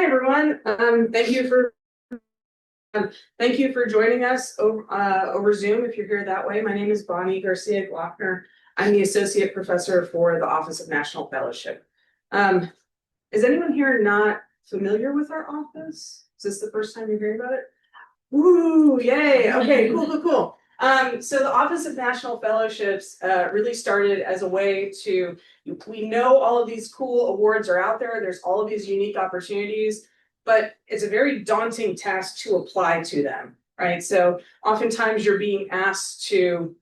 everyone. Thank you for joining us over Zoom. If you're here that way, my name is Bonnie Garcia Glockner. I'm the associate professor for the Office of National Fellowship. Is anyone here not familiar with our office? Is this the first time you're hearing about it? Woo! Yay! Okay, cool. So the Office of National Fellowships really started as a way to, we know all of these cool awards are out there, there's all of these unique opportunities, but it's a very daunting task to apply to them, right? So oftentimes you're being asked to,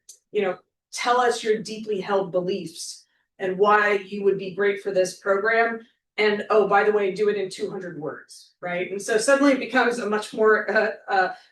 tell us your deeply held beliefs and why you would be great for this program. And oh, by the way, do it in 200 words, right? And so suddenly it becomes a much more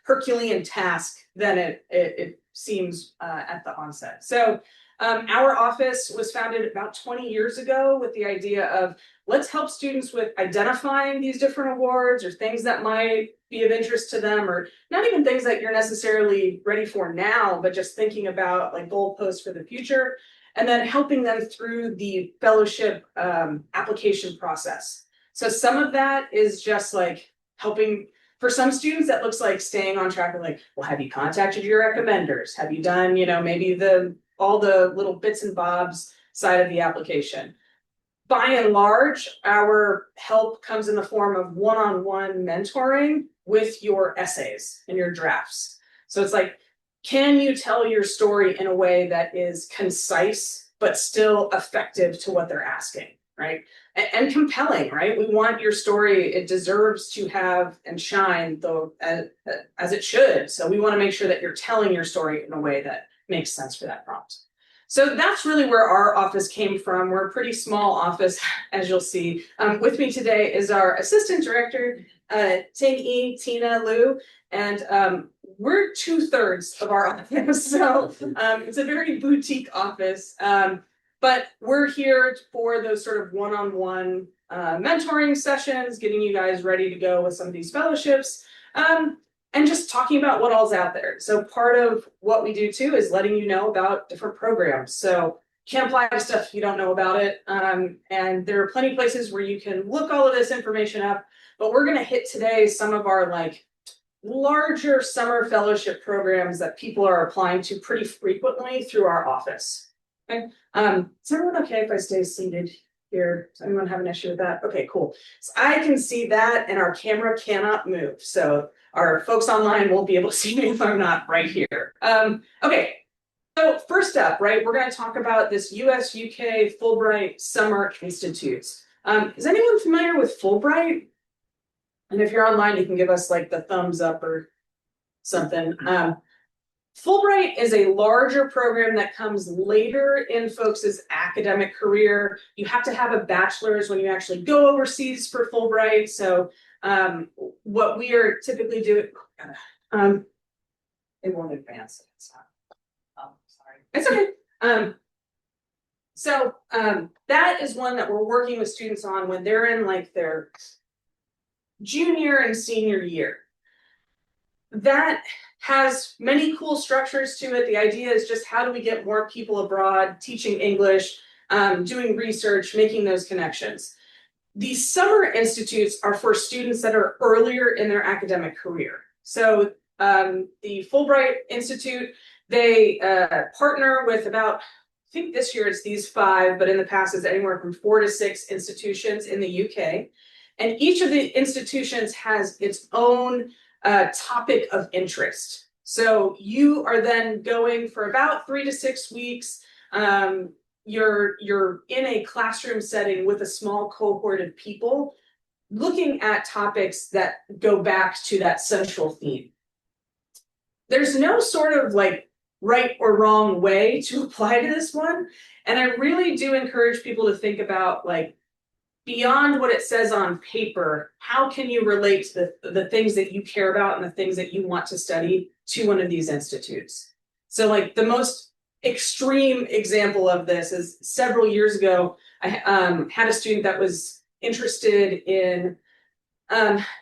Herculean task than it seems at the onset. So our office was founded about 20 years ago with the idea of let's help students with identifying these different awards or things that might be of interest to them, or not even things that you're necessarily ready for now, but just thinking about like goalposts for the future. And then helping them through the fellowship application process. So some of that is just like helping, for some students, that looks like staying on track of like, well, have you contacted your recommenders? Have you done, maybe all the little bits and bobs side of the application? By and large, our help comes in the form of one-on-one mentoring with your essays and your drafts. So it's like, can you tell your story in a way that is concise, but still effective to what they're asking, right? And compelling, right? We want your story, it deserves to have and shine though as it should. So we want to make sure that you're telling your story in a way that makes sense for that prompt. So that's really where our office came from. We're a pretty small office, as you'll see. With me today is our assistant director, Tina Liu, and we're 2/3 of our office. So it's a very boutique office, but we're here for those sort of one-on-one mentoring sessions, getting you guys ready to go with some of these fellowships. And just talking about what all's out there. So part of what we do too is letting you know about different programs. So can't apply to stuff if you don't know about it. And there are plenty of places where you can look all of this information up, but we're gonna hit today some of our like larger summer fellowship programs that people are applying to pretty frequently through our office. Okay. Is everyone okay if I stay seated here? Does anyone have an issue with that? Okay, cool. So I can see that and our camera cannot move. So our folks online won't be able to see me if I'm not right here. Okay, so first up, right, we're going to talk about this US-UK Fulbright Summer Institutes. Is anyone familiar with Fulbright? And if you're online, you can give us like the thumbs up or something. Fulbright is a larger program that comes later in folks' academic career. You have to have a bachelor's when you actually go overseas for Fulbright. So what we are typically doing, it won't advance. It's not, sorry. It's okay. So that is one that we're working with students on when they're in like their junior and senior year. That has many cool structures to it. The idea is just how do we get more people abroad, teaching English, doing research, making those connections. These summer institutes are for students that are earlier in their academic career. So the Fulbright Institute, they partner with about, I think this year it's these 5, but in the past it's anywhere from 4 to 6 institutions in the UK. And each of the institutions has its own topic of interest. So you are then going for about 3 to 6 weeks. You're in a classroom setting with a small cohort of people looking at topics that go back to that central theme. There's no sort of like right or wrong way to apply to this one. And I really do encourage people to think about like beyond what it says on paper, how can you relate to the things that you care about and the things that you want to study to one of these institutes? So like the most extreme example of this is several years ago, I had a student that was interested in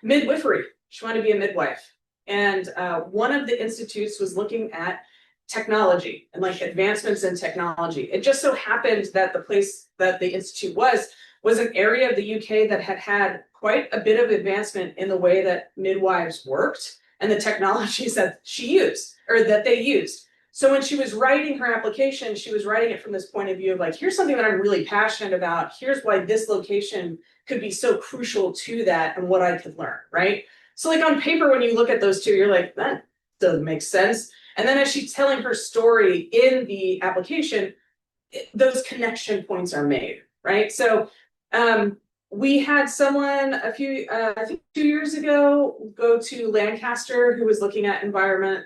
midwifery. She wanted to be a midwife. And one of the institutes was looking at technology and like advancements in technology. It just so happened that the place that the institute was was an area of the UK that had had quite a bit of advancement in the way that midwives worked and the technologies that she used or that they used. So when she was writing her application, she was writing it from this point of view of like, here's something that I'm really passionate about. Here's why this location could be so crucial to that and what I could learn, right? So like on paper, when you look at those two, you're like, that doesn't make sense. And then as she's telling her story in the application, those connection points are made, right? So we had someone I think 2 years ago, go to Lancaster who was looking at environment.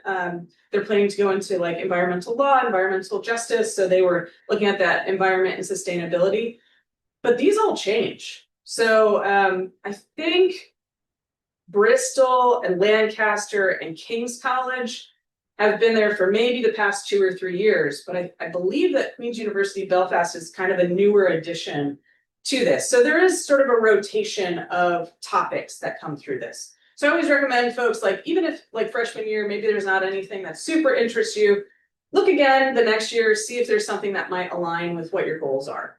They're planning to go into like environmental law, environmental justice. So they were looking at that environment and sustainability. But these all change. So I think Bristol and Lancaster and King's College have been there for maybe the past 2 or 3 years, but I believe that Queen's University Belfast is kind of a newer addition to this. So there is sort of a rotation of topics that come through this. So I always recommend folks, like even if like freshman year, maybe there's not anything that super interests you, look again the next year, see if there's something that might align with what your goals are.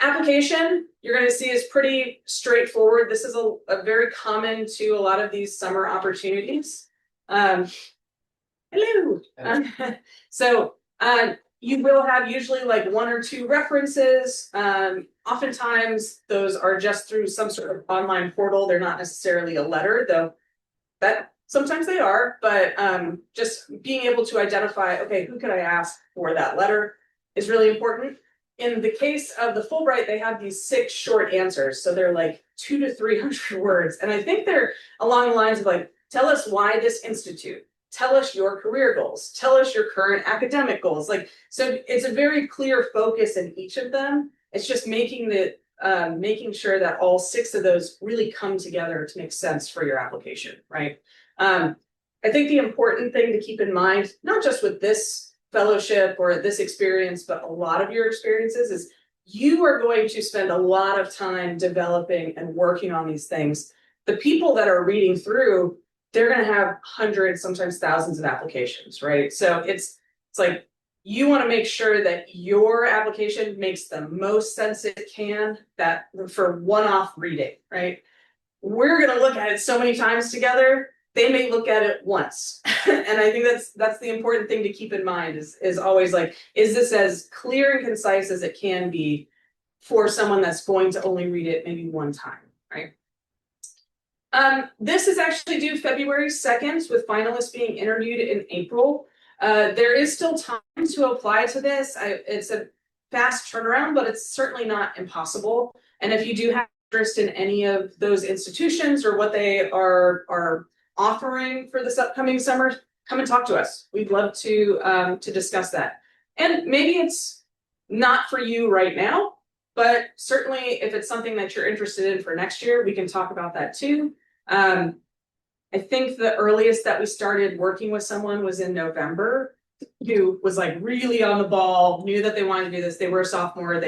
Application, you're going to see is pretty straightforward. This is a very common to a lot of these summer opportunities. Hello. So you will have usually like 1 or 2 references. Oftentimes those are just through some sort of online portal. They're not necessarily a letter, though that sometimes they are, but just being able to identify, okay, who could I ask for that letter is really important. In the case of the Fulbright, they have these 6 short answers. So they're like 200 to 300 words. And I think they're along the lines of like, tell us why this institute, tell us your career goals, tell us your current academic goals. Like, so it's a very clear focus in each of them. It's just making sure that all 6 of those really come together to make sense for your application, right? I think the important thing to keep in mind, not just with this fellowship or this experience, but a lot of your experiences, is you are going to spend a lot of time developing and working on these things. The people that are reading through, they're going to have hundreds, sometimes thousands of applications, right? So it's like you want to make sure that your application makes the most sense it can, that for one-off reading, right? We're going to look at it so many times together. They may look at it once. And I think that's the important thing to keep in mind is always like, is this as clear and concise as it can be for someone that's going to only read it maybe one time, right? This is actually due February 2nd with finalists being interviewed in April. There is still time to apply to this. It's a fast turnaround, but it's certainly not impossible. And if you do have interest in any of those institutions or what they are offering for this upcoming summer, come and talk to us. We'd love to discuss that. And maybe it's not for you right now, but certainly if it's something that you're interested in for next year, we can talk about that too. I think the earliest that we started working with someone was in November, who was like really on the ball, knew that they wanted to do this. They were a sophomore,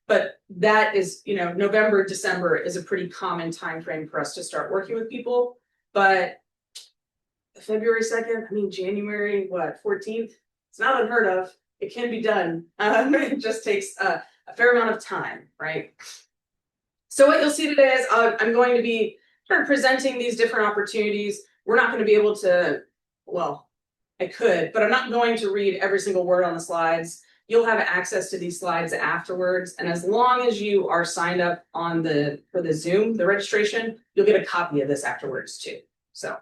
but that is, November, December is a pretty common time frame for us to start working with people. But February 2nd, I mean, January, 14th? It's not unheard of. It can be done. It just takes a fair amount of time, right? So what you'll see today is I'm going to be sort of presenting these different opportunities. We're not going to be able to, well, I could, but I'm not going to read every single word on the slides. You'll have access to these slides afterwards. And as long as you are signed up for the Zoom, the registration, you'll get a copy of this afterwards too. So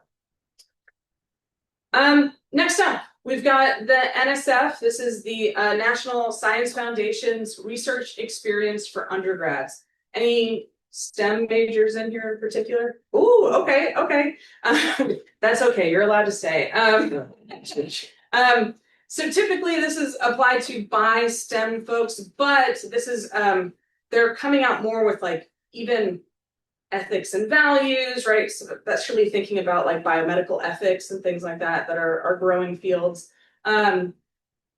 next up, we've got the NSF. This is the National Science Foundation's research experience for undergrads. Any STEM majors in here in particular? Ooh, okay. That's okay. You're allowed to stay. So typically this is applied to by STEM folks, but this is they're coming out more with like even ethics and values, right? So that's really thinking about like biomedical ethics and things like that are growing fields. You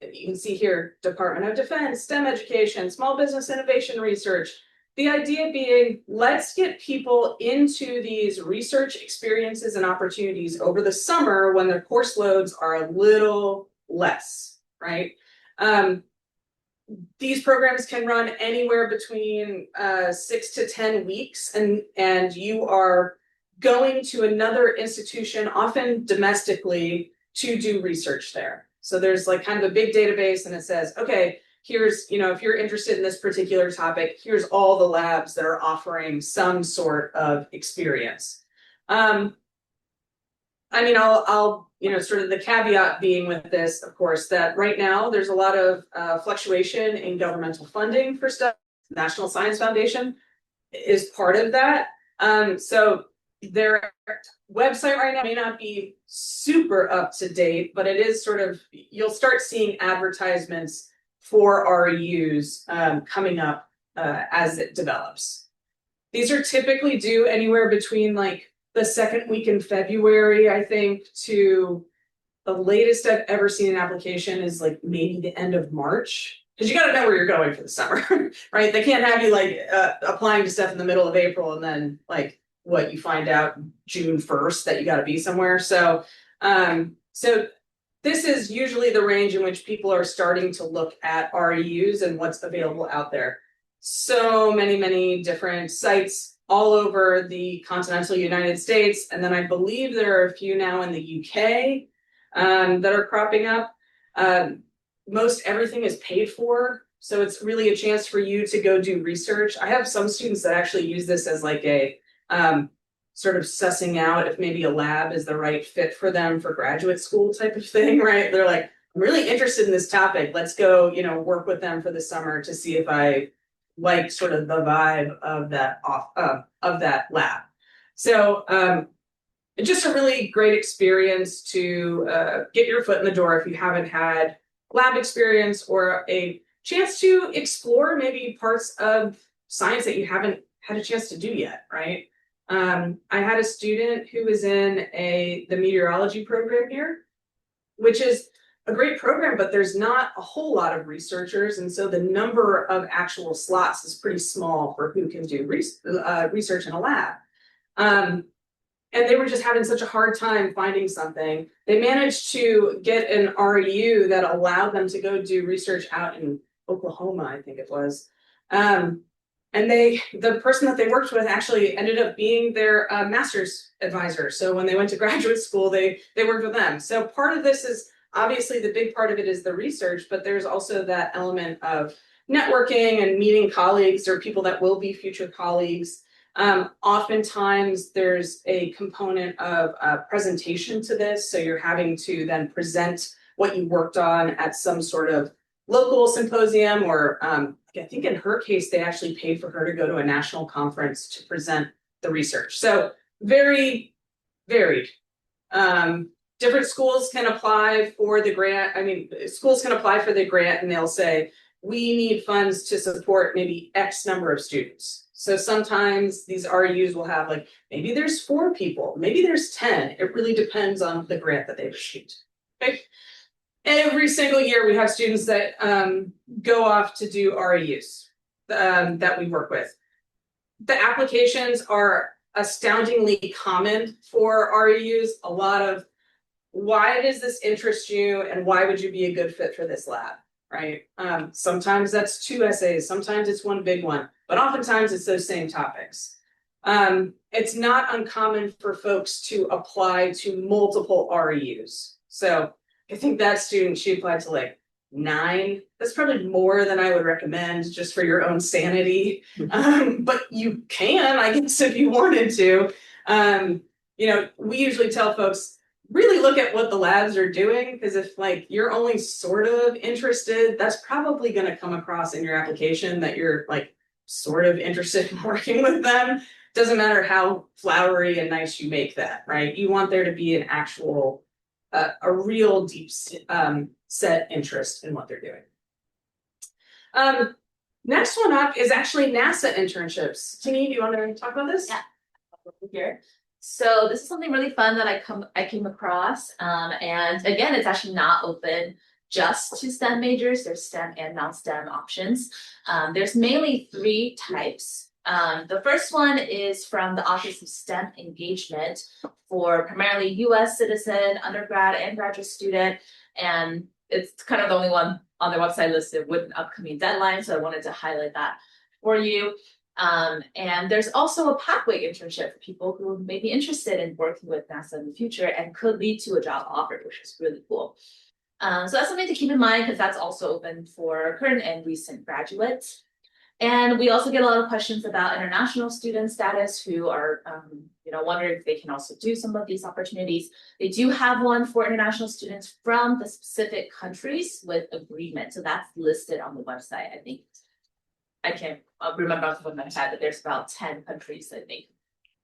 can see here, Department of Defense, STEM education, small business innovation research. The idea being, let's get people into these research experiences and opportunities over the summer when their course loads are a little less, right? these programs can run anywhere between 6 to 10 weeks, and you are going to another institution, often domestically, to do research there. So there's like kind of a big database, and it says, okay, here's, if you're interested in this particular topic, here's all the labs that are offering some sort of experience. I'll sort of the caveat being with this, of course, that right now there's a lot of fluctuation in governmental funding for stuff. National Science Foundation is part of that. So their website right now may not be super up to date, but it is sort of, you'll start seeing advertisements for REUs coming up as it develops. These are typically due anywhere between like the second week in February, I think, to the latest I've ever seen an application is like maybe the end of March. Because you got to know where you're going for the summer, right? They can't have you like applying to stuff in the middle of April and then like what you find out June 1st that you got to be somewhere. So this is usually the range in which people are starting to look at REUs and what's available out there. So many different sites all over the continental United States. And then I believe there are a few now in the UK that are cropping up. Most everything is paid for. So it's really a chance for you to go do research. I have some students that actually use this as like a sort of sussing out if maybe a lab is the right fit for them for graduate school type of thing, right? They're like, I'm really interested in this topic. Let's go, work with them for the summer to see if I like sort of the vibe of that lab. So just a really great experience to get your foot in the door if you haven't had lab experience or a chance to explore maybe parts of science that you haven't had a chance to do yet, right? I had a student who was in the meteorology program here, which is a great program, but there's not a whole lot of researchers. And so the number of actual slots is pretty small for who can do research in a lab. And they were just having such a hard time finding something. They managed to get an REU that allowed them to go do research out in Oklahoma, I think it was. And the person that they worked with actually ended up being their master's advisor. So when they went to graduate school, they worked with them. So part of this is, obviously the big part of it is the research, but there's also that element of networking and meeting colleagues or people that will be future colleagues. Oftentimes there's a component of presentation to this. So you're having to then present what you worked on at some sort of local symposium, or I think in her case, they actually paid for her to go to a national conference to present the research. So very varied. Different schools can apply for the grant. Schools can apply for the grant and they'll say, we need funds to support maybe X number of students. So sometimes these REUs will have like, maybe there's 4 people, maybe there's 10. It really depends on the grant that they've received. Okay. Every single year we have students that go off to do REUs that we work with. The applications are astoundingly common for REUs. A lot of, why does this interest you and why would you be a good fit for this lab, right? Sometimes that's 2 essays, sometimes it's 1 big one, but oftentimes it's those same topics. It's not uncommon for folks to apply to multiple REUs. So I think that student, she applied to like 9. That's probably more than I would recommend just for your own sanity. But you can, I guess, if you wanted to. We usually tell folks, really look at what the labs are doing, because if like you're only sort of interested, that's probably going to come across in your application that you're like sort of interested in working with them. Doesn't matter how flowery and nice you make that, right? You want there to be an actual, a real deep set interest in what they're doing. Next one up is actually NASA internships. Tini, do you want to talk about this? Yeah, here. So this is something really fun that I came across, and again, it's actually not open just to STEM majors. There's STEM and non-STEM options. There's mainly 3 types. The first one is from the Office of STEM Engagement for primarily US citizen, undergrad and graduate student, and it's kind of the only one on their website listed with an upcoming deadline. So I wanted to highlight that for you. And there's also a pathway internship for people who may be interested in working with NASA in the future and could lead to a job offer, which is really cool. So that's something to keep in mind because that's also open for current and recent graduates. And we also get a lot of questions about international student status who are, wondering if they can also do some of these opportunities. They do have one for international students from the specific countries with agreement. So that's listed on the website. I think I can't remember off the top of my head, but there's about 10 countries, I think.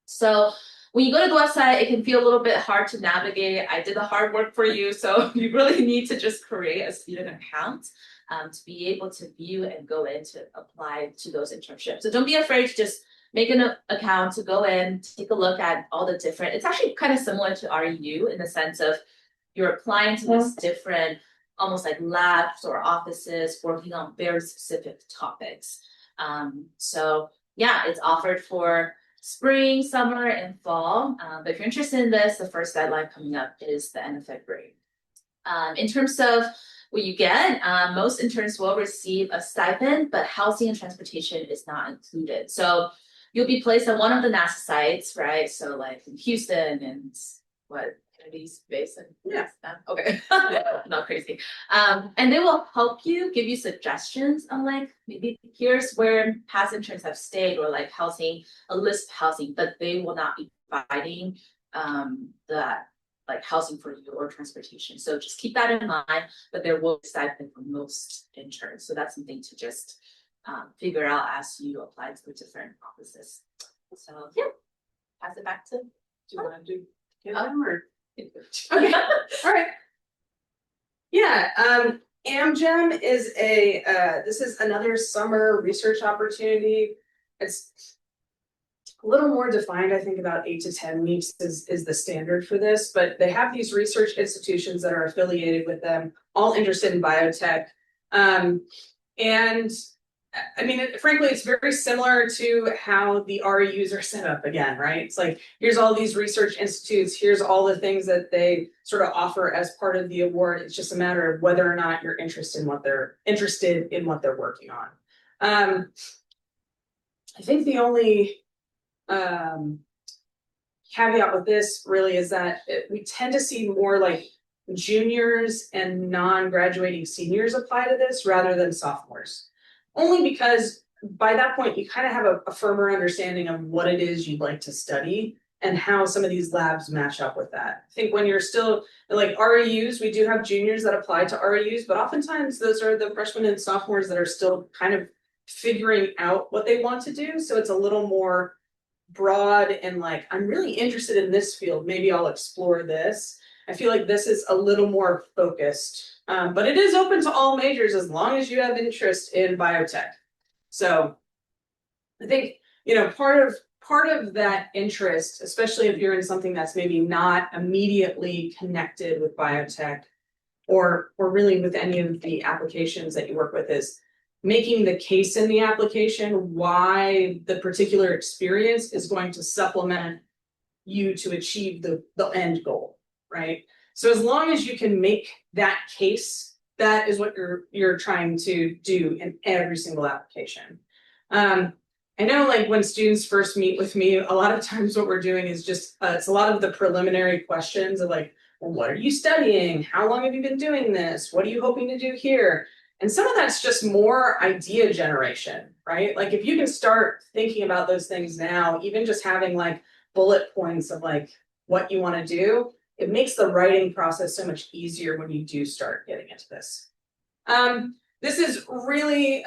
So when you go to the website, it can feel a little bit hard to navigate. I did the hard work for you, so you really need to just create a student account to be able to view and go in to apply to those internships. So don't be afraid to just make an account to go in, take a look at all the different, it's actually kind of similar to REU in the sense of you're applying to this different, almost like labs or offices working on very specific topics. So yeah, it's offered for spring, summer, and fall. But if you're interested in this, the first deadline coming up is the end of February. In terms of what you get, most interns will receive a stipend, but housing and transportation is not included. So you'll be placed at one of the NASA sites, right? So like in Houston and what? Kennedy's base and yeah, okay, not crazy. And they will help you, give you suggestions on like maybe here's where past interns have stayed or like housing, a list of housing, but they will not be providing that like housing for you or transportation. So just keep that in mind, but there will be stipend for most interns. So that's something to just figure out as you apply to the different offices. So yeah, pass it back to. Do you want to do them or? Okay. All right. Yeah. Amgen is this is another summer research opportunity. It's a little more defined, I think about 8 to 10 weeks is the standard for this, but they have these research institutions that are affiliated with them, all interested in biotech. And I mean, frankly, it's very similar to how the REUs are set up again, right? It's like, here's all these research institutes, here's all the things that they sort of offer as part of the award. It's just a matter of whether or not you're interested in what they're working on. I think the only caveat with this really is that we tend to see more like juniors and non-graduating seniors apply to this rather than sophomores. Only because by that point, you kind of have a firmer understanding of what it is you'd like to study and how some of these labs match up with that. I think when you're still like REUs, we do have juniors that apply to REUs, but oftentimes those are the freshmen and sophomores that are still kind of figuring out what they want to do. So it's a little more broad and like, I'm really interested in this field. Maybe I'll explore this. I feel like this is a little more focused. But it is open to all majors as long as you have interest in biotech. So I think, part of that interest, especially if you're in something that's maybe not immediately connected with biotech or really with any of the applications that you work with, is making the case in the application why the particular experience is going to supplement you to achieve the end goal, right? So as long as you can make that case, that is what you're trying to do in every single application. I know like when students first meet with me, a lot of times what we're doing is just, it's a lot of the preliminary questions of like, well, what are you studying? How long have you been doing this? What are you hoping to do here? And some of that's just more idea generation, right? Like if you can start thinking about those things now, even just having like bullet points of like what you want to do, it makes the writing process so much easier when you do start getting into this. This is really,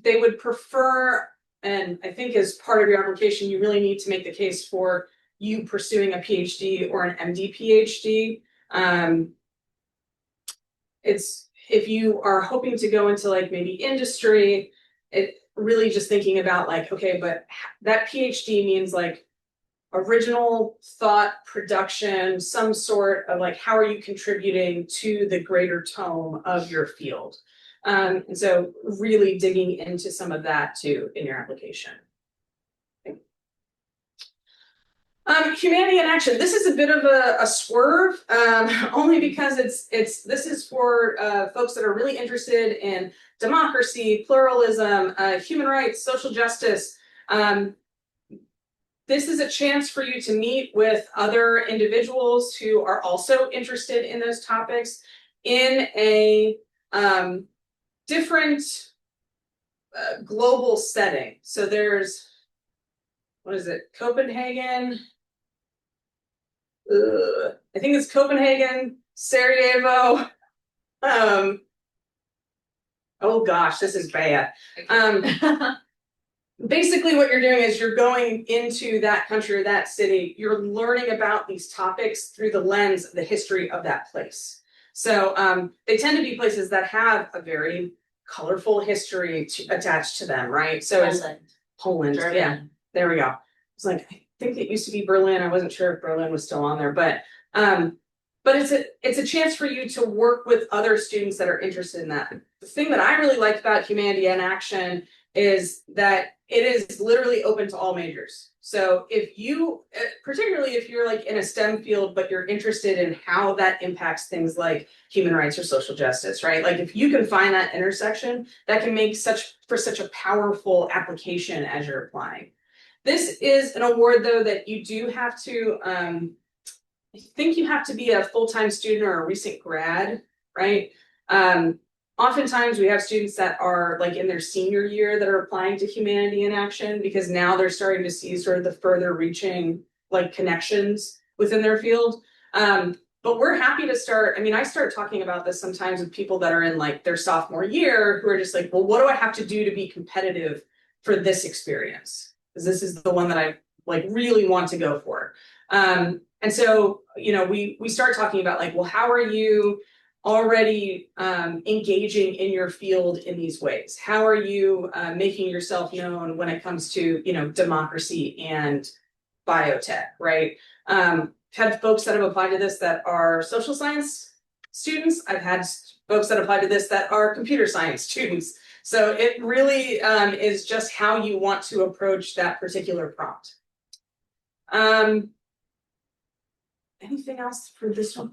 they would prefer, and I think as part of your application, you really need to make the case for you pursuing a PhD or an MD PhD. If you are hoping to go into like maybe industry, it really just thinking about like, okay, but that PhD means like original thought production, some sort of like, how are you contributing to the greater tome of your field? And so really digging into some of that too in your application. Humanity in Action. This is a bit of a swerve, only because this is for folks that are really interested in democracy, pluralism, human rights, social justice. This is a chance for you to meet with other individuals who are also interested in those topics in a different global setting. So there's, what is it, Copenhagen? I think it's Copenhagen, Sarajevo. Oh gosh, this is bad. Basically what you're doing is you're going into that country or that city, you're learning about these topics through the lens of the history of that place. So they tend to be places that have a very colorful history attached to them, right? So it's Poland, Germany. yeah, there we go. It's like, I think it used to be Berlin. I wasn't sure if Berlin was still on there, but it's a chance for you to work with other students that are interested in that. The thing that I really liked about Humanity in Action is that it is literally open to all majors. So if you, particularly if you're like in a STEM field, but you're interested in how that impacts things like human rights or social justice, right? Like if you can find that intersection, that can make such a powerful application as you're applying. This is an award though that you do have to, I think you have to be a full-time student or a recent grad, right? Oftentimes we have students that are like in their senior year that are applying to Humanity in Action because now they're starting to see sort of the further reaching like connections within their field. But we're happy to start. I mean, I start talking about this sometimes with people that are in like their sophomore year who are just like, well, what do I have to do to be competitive for this experience? Because this is the one that I like really want to go for. And so, you know, we start talking about like, well, how are you already engaging in your field in these ways? How are you making yourself known when it comes to, you know, democracy and biotech, right? I've had folks that have applied to this that are social science students. I've had folks that apply to this that are computer science students. So it really is just how you want to approach that particular prompt. Anything else for this one?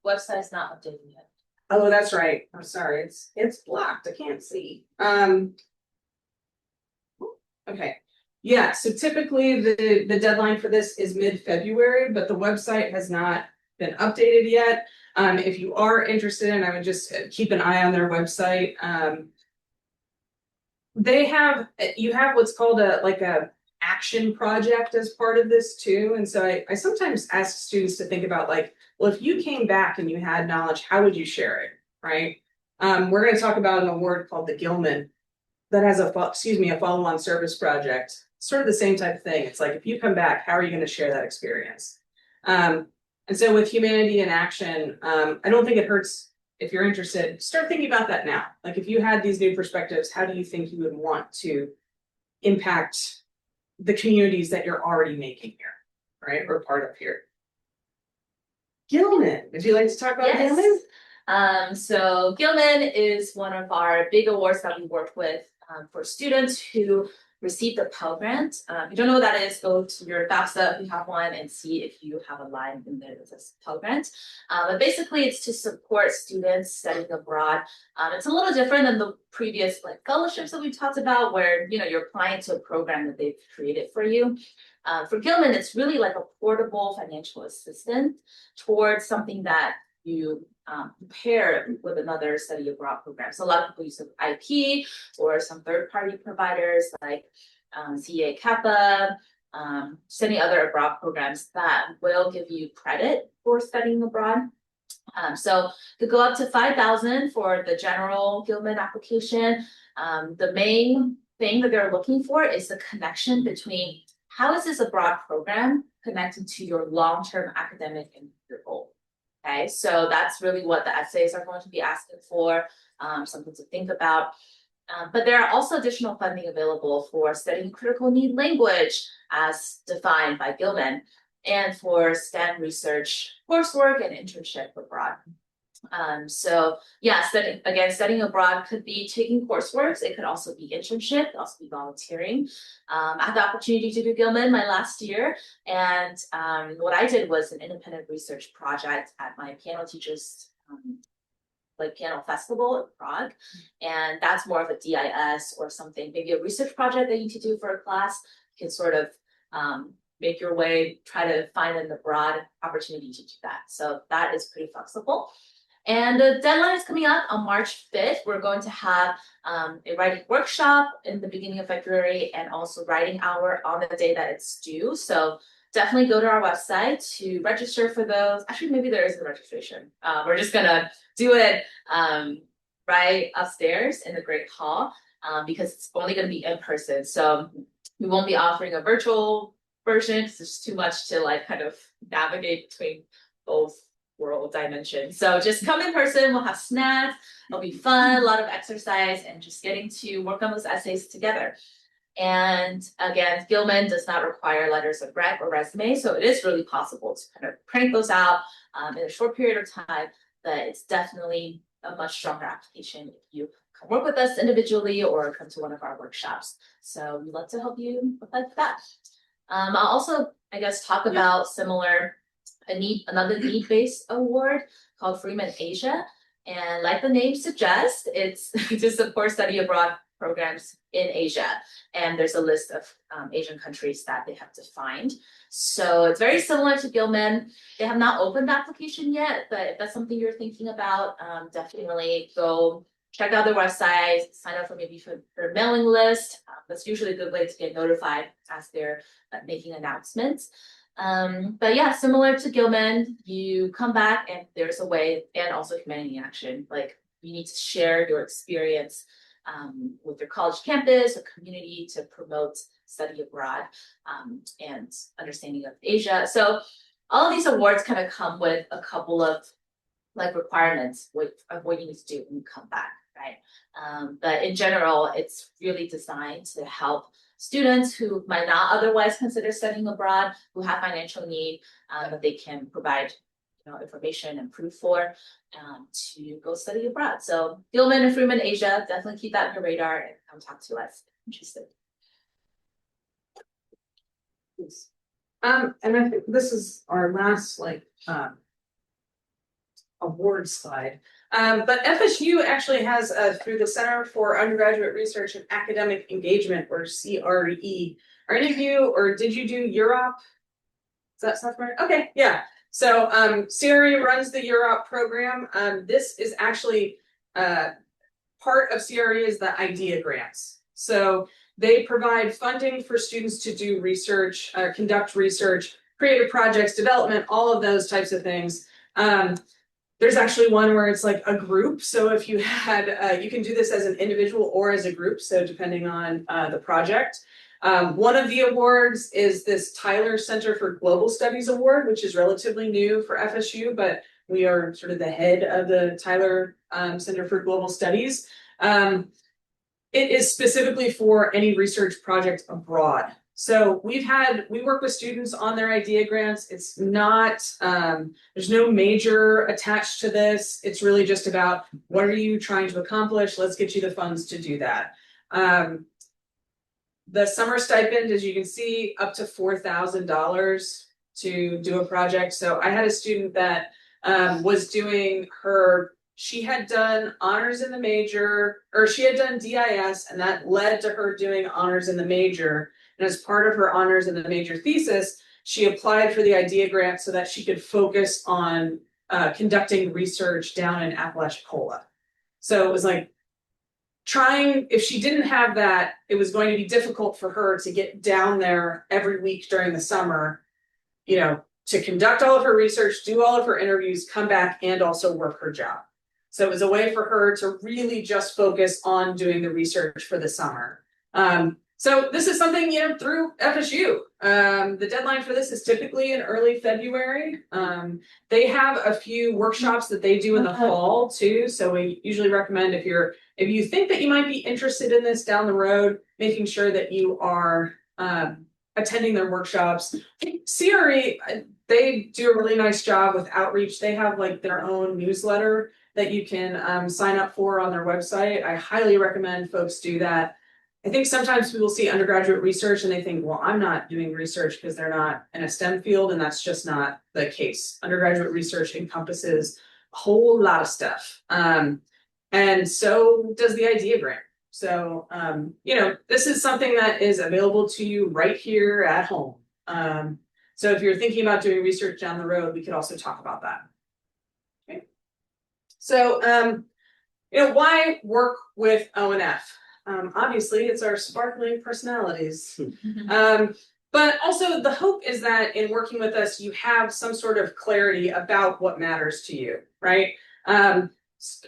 Website's not updated yet. Oh, that's right. I'm sorry. It's blocked. I can't see. Okay. Yeah, so typically the deadline for this is mid-February, but the website has not been updated yet. If you are interested, and I would just keep an eye on their website. You have what's called a action project as part of this too. And so I sometimes ask students to think about like, well, if you came back and you had knowledge, how would you share it, right? We're going to talk about an award called the Gilman that has a follow-on service project, sort of the same type of thing. It's like, if you come back, how are you going to share that experience? And so with Humanity in Action, I don't think it hurts if you're interested, start thinking about that now. Like if you had these new perspectives, how do you think you would want to impact the communities that you're already making here, right? Or part of here. Gilman, would you like to talk about Gilman? So Gilman is one of our big awards that we work with for students who receive the Pell Grant. If you don't know what that is, go to your FAFSA if you have one and see if you have a line in there that says Pell Grant. But basically it's to support students studying abroad. It's a little different than the previous like fellowships that we talked about where, you know, you're applying to a program that they've created for you. For Gilman, it's really like a portable financial assistance towards something that you pair with another study abroad program. So a lot of people use IP or some third-party providers like CA Kappa, any other abroad programs that will give you credit for studying abroad. So it could go up to 5,000 for the general Gilman application. The main thing that they're looking for is the connection between how is this abroad program connected to your long-term academic and your goal. Okay, so that's really what the essays are going to be asking for, something to think about. But there are also additional funding available for studying critical need language as defined by Gilman and for STEM research coursework and internship abroad. So yeah, studying abroad could be taking coursework. It could also be internship, it could also be volunteering. I had the opportunity to do Gilman my last year, and what I did was an independent research project at my piano teacher's like piano festival in Prague, and that's more of a DIS or something, maybe a research project that you need to do for a class. You can sort of make your way, try to find an abroad opportunity to do that. So that is pretty flexible. And the deadline is coming up on March 5th. We're going to have a writing workshop in the beginning of February and also writing hour on the day that it's due. So definitely go to our website to register for those. Actually, maybe there isn't registration. We're just gonna do it right upstairs in the Great Hall because it's only gonna be in person. So we won't be offering a virtual version because there's too much to like kind of navigate between both world dimensions. So just come in person, we'll have snacks, it'll be fun, a lot of exercise, and just getting to work on those essays together. And again, Gilman does not require letters of rec or resume, so it is really possible to kind of crank those out in a short period of time, but it's definitely a much stronger application if you come work with us individually or come to one of our workshops. So we'd love to help you apply for that. I'll also, I guess, talk about another need-based award called Freeman Asia. And like the name suggests, it's to support study abroad programs in Asia. And there's a list of Asian countries that they have to find. So it's very similar to Gilman. They have not opened the application yet, but if that's something you're thinking about, definitely go check out their website, sign up for their mailing list. That's usually a good way to get notified as they're making announcements. But yeah, similar to Gilman, you come back and there's a way, and also humanity action, like you need to share your experience with your college campus or community to promote study abroad and understanding of Asia. So all of these awards kind of come with a couple of like requirements of what you need to do when you come back, right? But in general, it's really designed to help students who might not otherwise consider studying abroad, who have financial need, that they can provide information and proof for to go study abroad. So Gilman and Freeman Asia, definitely keep that on your radar and come talk to us if interested. And I think this is our last award slide. But FSU actually has through the Center for Undergraduate Research and Academic Engagement, or CRE. Are any of you, or did you do Europe? Is that South America? Okay, yeah. So CRE runs the Europe program. This is actually part of CRE is the IDEA grants. So they provide funding for students to do research, conduct research, creative projects, development, all of those types of things. There's actually one where it's like a group. So if you had, you can do this as an individual or as a group. So depending on the project. One of the awards is this Tyler Center for Global Studies Award, which is relatively new for FSU, but we are sort of the head of the Tyler Center for Global Studies. It is specifically for any research project abroad. So we work with students on their IDEA grants. It's not, there's no major attached to this. It's really just about what are you trying to accomplish? Let's get you the funds to do that. The summer stipend, as you can see, up to $4,000 to do a project. So I had a student that was doing she had done honors in the major, or she had done DIS, and that led to her doing honors in the major. And as part of her honors in the major thesis, she applied for the IDEA grant so that she could focus on conducting research down in Apalachicola. So it was like if she didn't have that, it was going to be difficult for her to get down there every week during the summer, to conduct all of her research, do all of her interviews, come back and also work her job. So it was a way for her to really just focus on doing the research for the summer. So this is something, through FSU. The deadline for this is typically in early February. They have a few workshops that they do in the fall too. So we usually recommend if you think that you might be interested in this down the road, making sure that you are attending their workshops. CRE, they do a really nice job with outreach. They have like their own newsletter that you can sign up for on their website. I highly recommend folks do that. I think sometimes people see undergraduate research and they think, well, I'm not doing research because they're not in a STEM field, and that's just not the case. Undergraduate research encompasses a whole lot of stuff. And so does the idea grant. So, this is something that is available to you right here at home. So if you're thinking about doing research down the road, we could also talk about that. Okay. So, why work with ONF? Obviously, it's our sparkling personalities. But also the hope is that in working with us, you have some sort of clarity about what matters to you, right?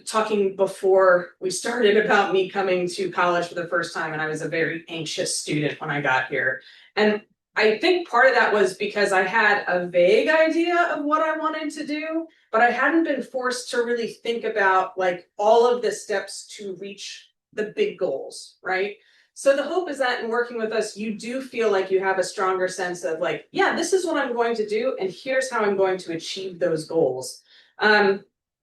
Talking before we started about me coming to college for the first time, and I was a very anxious student when I got here. And I think part of that was because I had a vague idea of what I wanted to do, but I hadn't been forced to really think about like all of the steps to reach the big goals, right? So the hope is that in working with us, you do feel like you have a stronger sense of like, yeah, this is what I'm going to do, and here's how I'm going to achieve those goals.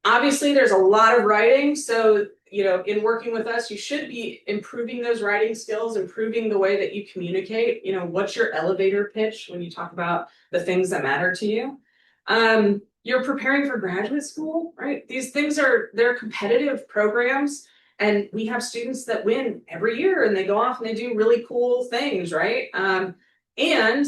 Obviously, there's a lot of writing, so in working with us, you should be improving those writing skills, improving the way that you communicate. What's your elevator pitch when you talk about the things that matter to you? You're preparing for graduate school, right? These things they're competitive programs, and we have students that win every year, and they go off and they do really cool things, right? And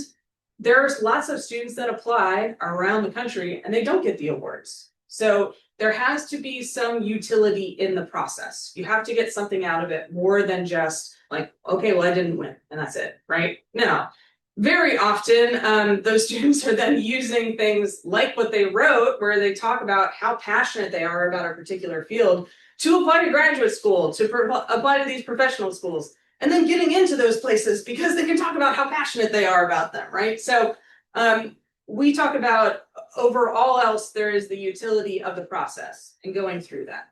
there's lots of students that apply around the country, and they don't get the awards. So there has to be some utility in the process. You have to get something out of it more than just like, okay, well, I didn't win and that's it, right? No. Very often, those students are then using things like what they wrote, where they talk about how passionate they are about a particular field to apply to graduate school, to apply to these professional schools, and then getting into those places because they can talk about how passionate they are about them, right? So we talk about over all else, there is the utility of the process and going through that.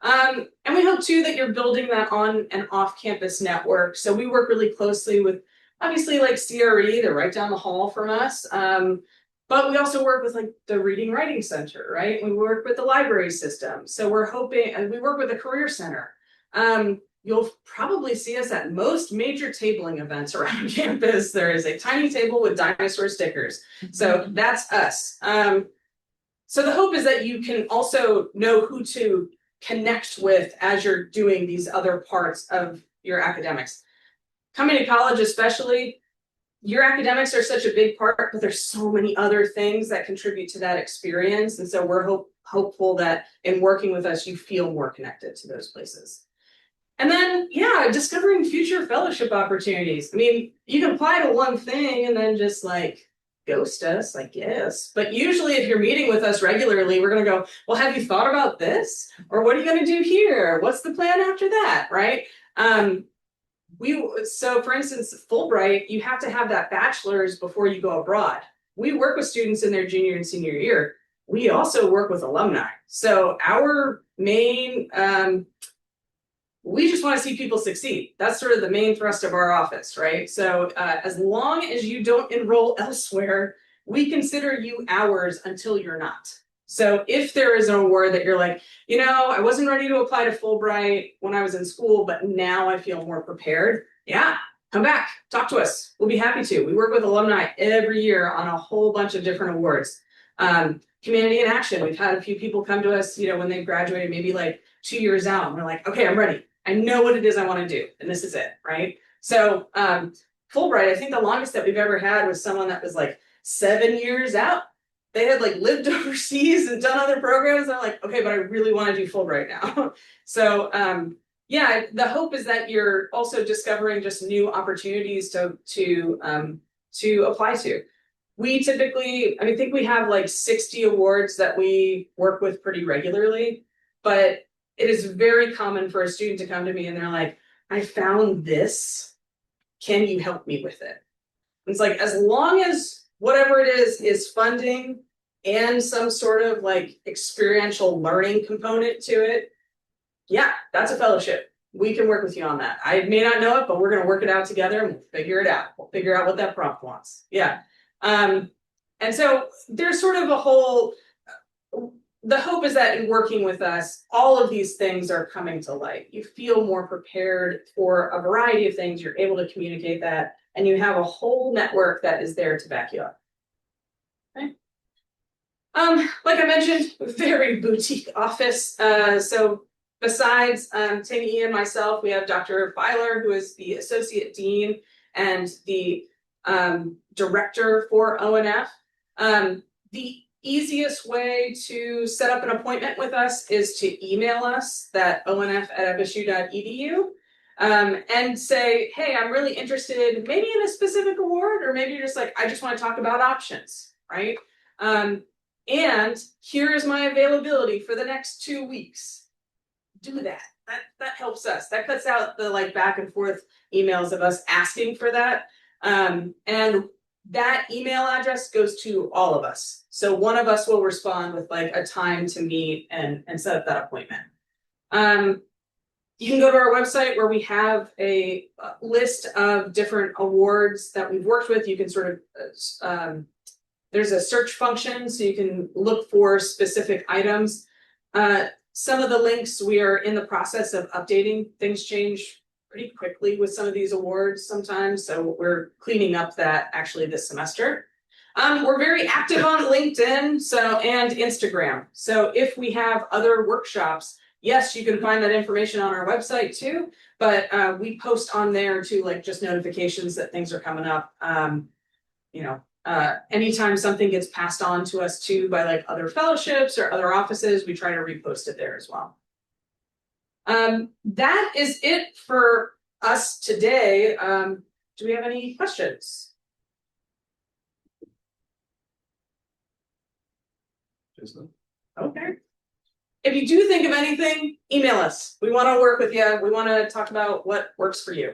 And we hope too that you're building that on and off-campus network. So we work really closely with obviously like CRE, they're right down the hall from us. But we also work with like the Reading Writing Center, right? We work with the library system. So we're hoping, and we work with the Career Center. You'll probably see us at most major tabling events around campus. There is a tiny table with dinosaur stickers. So that's us. So the hope is that you can also know who to connect with as you're doing these other parts of your academics. Coming to college especially, your academics are such a big part, but there's so many other things that contribute to that experience. And so we're hopeful that in working with us, you feel more connected to those places. And then, discovering future fellowship opportunities. I mean, you can apply to one thing and then just like ghost us, I guess. But usually if you're meeting with us regularly, we're going to go, well, have you thought about this? Or what are you going to do here? What's the plan after that, right? So for instance, Fulbright, you have to have that bachelor's before you go abroad. We work with students in their junior and senior year. We also work with alumni. So our main, we just want to see people succeed. That's sort of the main thrust of our office, right? So as long as you don't enroll elsewhere, we consider you ours until you're not. So if there is an award that you're like, I wasn't ready to apply to Fulbright when I was in school, but now I feel more prepared. Yeah, come back, talk to us. We'll be happy to. We work with alumni every year on a whole bunch of different awards. Community in Action. We've had a few people come to us, when they graduated, maybe like 2 years out, and we're like, okay, I'm ready. I know what it is I want to do, and this is it, right? So Fulbright, I think the longest that we've ever had was someone that was like 7 years out. They had like lived overseas and done other programs. I'm like, okay, but I really want to do Fulbright now. So the hope is that you're also discovering just new opportunities to apply to. We typically, I think we have like 60 awards that we work with pretty regularly, but it is very common for a student to come to me and they're like, I found this. Can you help me with it? It's like, as long as whatever it is funding and some sort of like experiential learning component to it, yeah, that's a fellowship. we can work with you on that. I may not know it, but we're gonna work it out together and we'll figure it out. We'll figure out what that prompt wants. Yeah. And so there's sort of a whole, the hope is that in working with us, all of these things are coming to light. You feel more prepared for a variety of things. You're able to communicate that, and you have a whole network that is there to back you up. Okay. Like I mentioned, very boutique office. So besides Tammy and myself, we have Dr. Filer, who is the associate dean and the director for ONF. The easiest way to set up an appointment with us is to email us that onf@fsu.edu and say, hey, I'm really interested maybe in a specific award, or maybe you're just like, I just want to talk about options, right? And here is my availability for the next 2 weeks. Do that. That helps us. That cuts out the like back and forth emails of us asking for that. And that email address goes to all of us. So one of us will respond with like a time to meet and set up that appointment. You can go to our website where we have a list of different awards that we've worked with. You can sort of, there's a search function so you can look for specific items. Some of the links we are in the process of updating. Things change pretty quickly with some of these awards sometimes, so we're cleaning up that actually this semester. We're very active on LinkedIn and Instagram. So if we have other workshops, yes, you can find that information on our website too, but we post on there too, like just notifications that things are coming up. Anytime something gets passed on to us too by like other fellowships or other offices, we try to repost it there as well. That is it for us today. Do we have any questions? Okay. If you do think of anything, email us. We want to work with you. We want to talk about what works for you.